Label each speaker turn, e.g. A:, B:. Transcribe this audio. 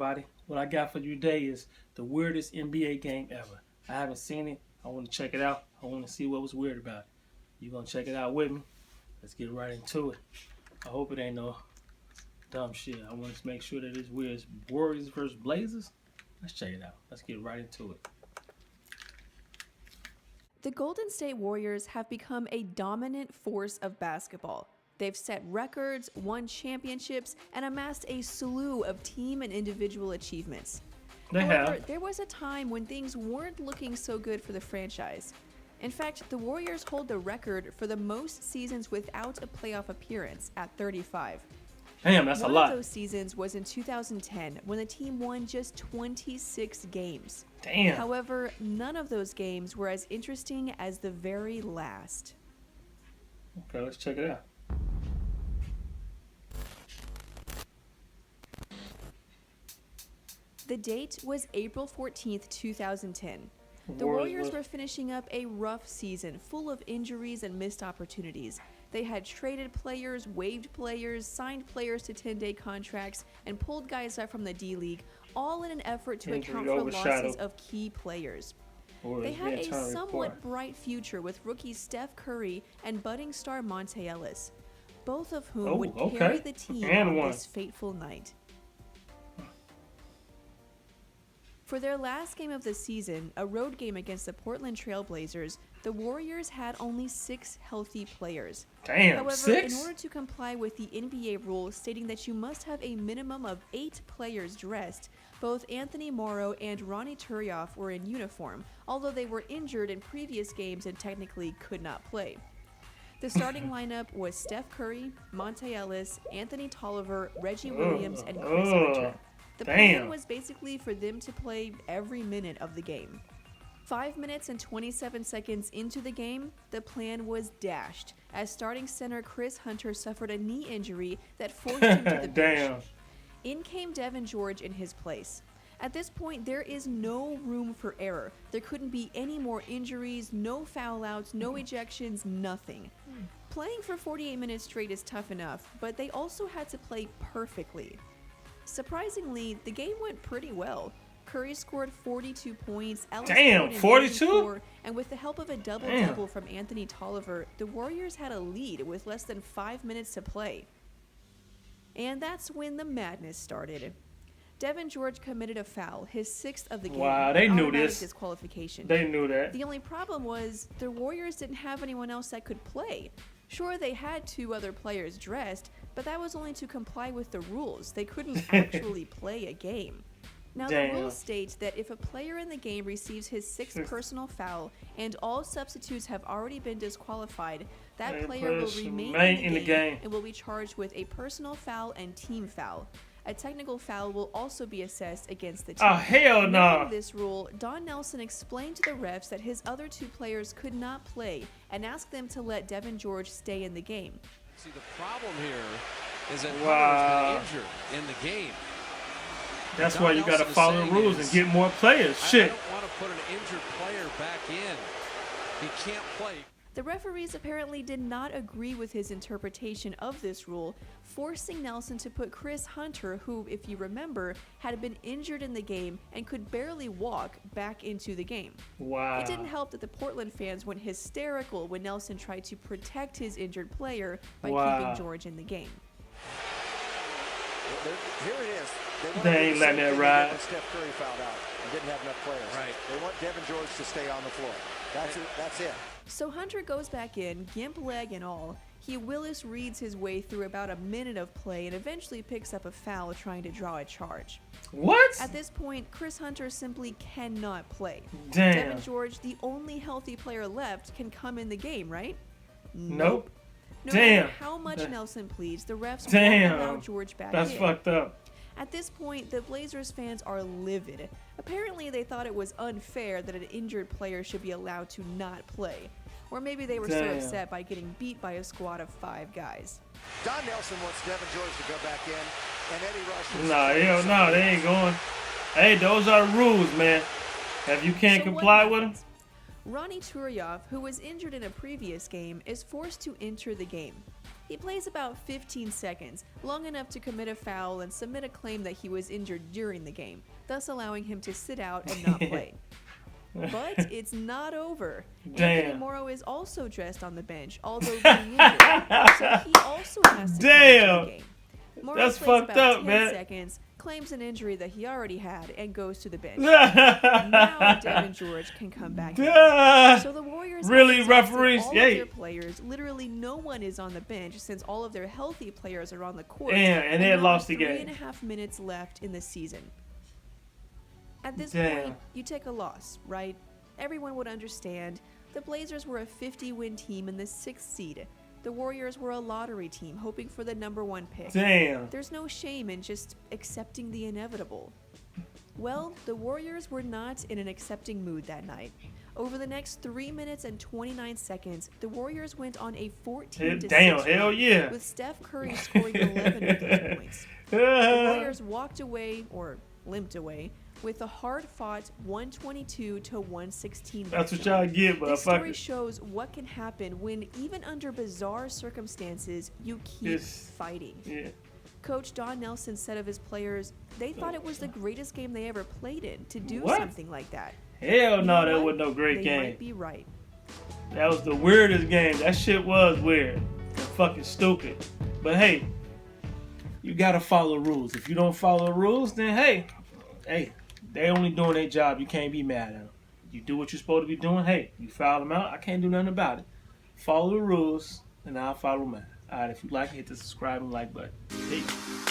A: everybody. What I got for you today is the weirdest NBA game ever. I haven't seen it. I want to check it out. I want to see what was weird about it. You gonna check it out with me? Let's get right into it. I hope it ain't no dumb shit. I want to make sure that it's weird. It's Warriors versus Blazers. Let's check it out. Let's get right into it.
B: The Golden State Warriors have become a dominant force of basketball. They've set records, won championships, and amassed a slew of team and individual achievements. However, there was a time when things weren't looking so good for the franchise. In fact, the Warriors hold the record for the most seasons without a playoff appearance at 35.
A: Damn, that's a lot.
B: One of those seasons was in 2010 when the team won just 26 games.
A: Damn.
B: However, none of those games were as interesting as the very last.
A: Okay, let's check it out.
B: The date was April 14th, 2010. The Warriors were finishing up a rough season full of injuries and missed opportunities. They had traded players, waived players, signed players to 10-day contracts, and pulled guys up from the D-League, all in an effort to account for losses of key players. They had a somewhat bright future with rookie Steph Curry and budding star Monte Ellis, both of whom would carry the team on this fateful night. For their last game of the season, a road game against the Portland Trail Blazers, the Warriors had only 6 healthy players.
A: Damn,
B: However,
A: 6?
B: in order to comply with the NBA rule stating that you must have a minimum of 8 players dressed, both Anthony Morrow and Ronny Turiaf were in uniform, although they were injured in previous games and technically could not play. The starting lineup was Steph Curry, Monte Ellis, Anthony Tolliver, Reggie Williams, and Chris Hunter. The plan was basically for them to play every minute of the game. 5 minutes and 27 seconds into the game, the plan was dashed, as starting center Chris Hunter suffered a knee injury that forced him to the bench. In came Devin George in his place. At this point, there is no room for error. There couldn't be any more injuries, no foul outs, no ejections, nothing. Playing for 48 minutes straight is tough enough, but they also had to play perfectly. Surprisingly, the game went pretty well. Curry scored 42 points, Ellis scored 42? And with the help of a double-double from Anthony Tolliver, the Warriors had a lead with less than 5 minutes to play. And that's when the madness started. Devin George committed a foul, his 6th of the game.
A: Wow, they knew this.
B: Disqualification.
A: They knew that.
B: The only problem was the Warriors didn't have anyone else that could play. Sure, they had 2 other players dressed, but that was only to comply with the rules. They couldn't actually play a game. Now, the rules state that if a player in the game receives his 6th personal foul and all substitutes have already been disqualified, that player will remain in the game and will be charged with a personal foul and team foul. A technical foul will also be assessed against the team.
A: Oh, hell no.
B: Knowing this rule, Don Nelson explained to the refs that his other 2 players could not play and asked them to let Devin George stay in the game.
C: See, the problem here is that Hunter's been injured in the game.
A: That's why you got to follow the rules and get more players. Shit.
C: I don't want to put an injured player back in. He can't play.
B: The referees apparently did not agree with his interpretation of this rule, forcing Nelson to put Chris Hunter, who, if you remember, had been injured in the game and could barely walk, back into the game.
A: Wow.
B: It didn't help that the Portland fans went hysterical when Nelson tried to protect his injured player by keeping George in the game.
D: Here it is.
A: They ain't letting that ride.
D: Steph Curry fouled out and didn't have enough players.
C: Right.
D: They want Devin George to stay on the floor. That's it.
B: So Hunter goes back in, gimp leg and all. He Willis reads his way through about a minute of play and eventually picks up a foul trying to draw a charge.
A: What?
B: At this point, Chris Hunter simply cannot play.
A: Damn.
B: Devin George, the only healthy player left, can come in the game, right?
A: Nope.
B: No
A: Damn.
B: matter how much Nelson pleads, the refs won't allow George back in.
A: That's fucked up.
B: At this point, the Blazers fans are livid. Apparently, they thought it was unfair that an injured player should be allowed to not play. Or maybe they were so upset by getting beat by a squad of 5 guys.
D: Don Nelson wants Devin George to go back in, and Eddie Rush...
A: Nah, hell no, they ain't going. Hey, those are the rules, man. If you can't comply with them...
B: Ronny Turiaf, who was injured in a previous game, is forced to enter the game. He plays about 15 seconds, long enough to commit a foul and submit a claim that he was injured during the game, thus allowing him to sit out and not play. But it's not over. Anthony Morrow is also dressed on the bench, although being injured, so he also has to come into the game. Morrow
A: That's
B: plays
A: fucked
B: about
A: up,
B: 10
A: man.
B: seconds, claims an injury that he already had, and goes to the bench. Now Devin George can come back in. So the Warriors
A: really,
B: have
A: referees?
B: all of their players. Literally no one is on the bench since all of their healthy players are on the court.
A: Damn, and they
B: now
A: lost the
B: 3.5 minutes left in the season. At this point, you take a loss, right? Everyone would understand. The Blazers were a 50-win team in the 6th seed. The Warriors were a lottery team hoping for the #1 pick.
A: Damn.
B: There's no shame in just accepting the inevitable. Well, the Warriors were not in an accepting mood that night. Over the next 3 minutes and 29 seconds, the Warriors went on a 14-6
A: hell yeah.
B: with Steph Curry scoring 11 of those points. The Warriors walked away, or limped away, with a hard-fought 122-116
A: That's what
B: victory.
A: y'all get,
B: This story
A: motherfucker.
B: shows what can happen when, even under bizarre circumstances, you keep fighting.
A: Yeah.
B: Coach Don Nelson said of his players, they thought it was the greatest game they ever played in to do
A: What?
B: something like that.
A: Hell
B: You
A: no,
B: know
A: that
B: what?
A: wasn't no great
B: They
A: game.
B: might be right.
A: That was the weirdest game. That shit was weird. Fucking stupid. But hey, you gotta follow rules. If you don't follow the rules, then hey, they only doing their job. You can't be mad at them. You do what you're supposed to be doing. Hey, you foul them out. I can't do nothing about it. Follow the rules, and I'll follow mine. All right, if you like it, hit the subscribe and like button. Peace.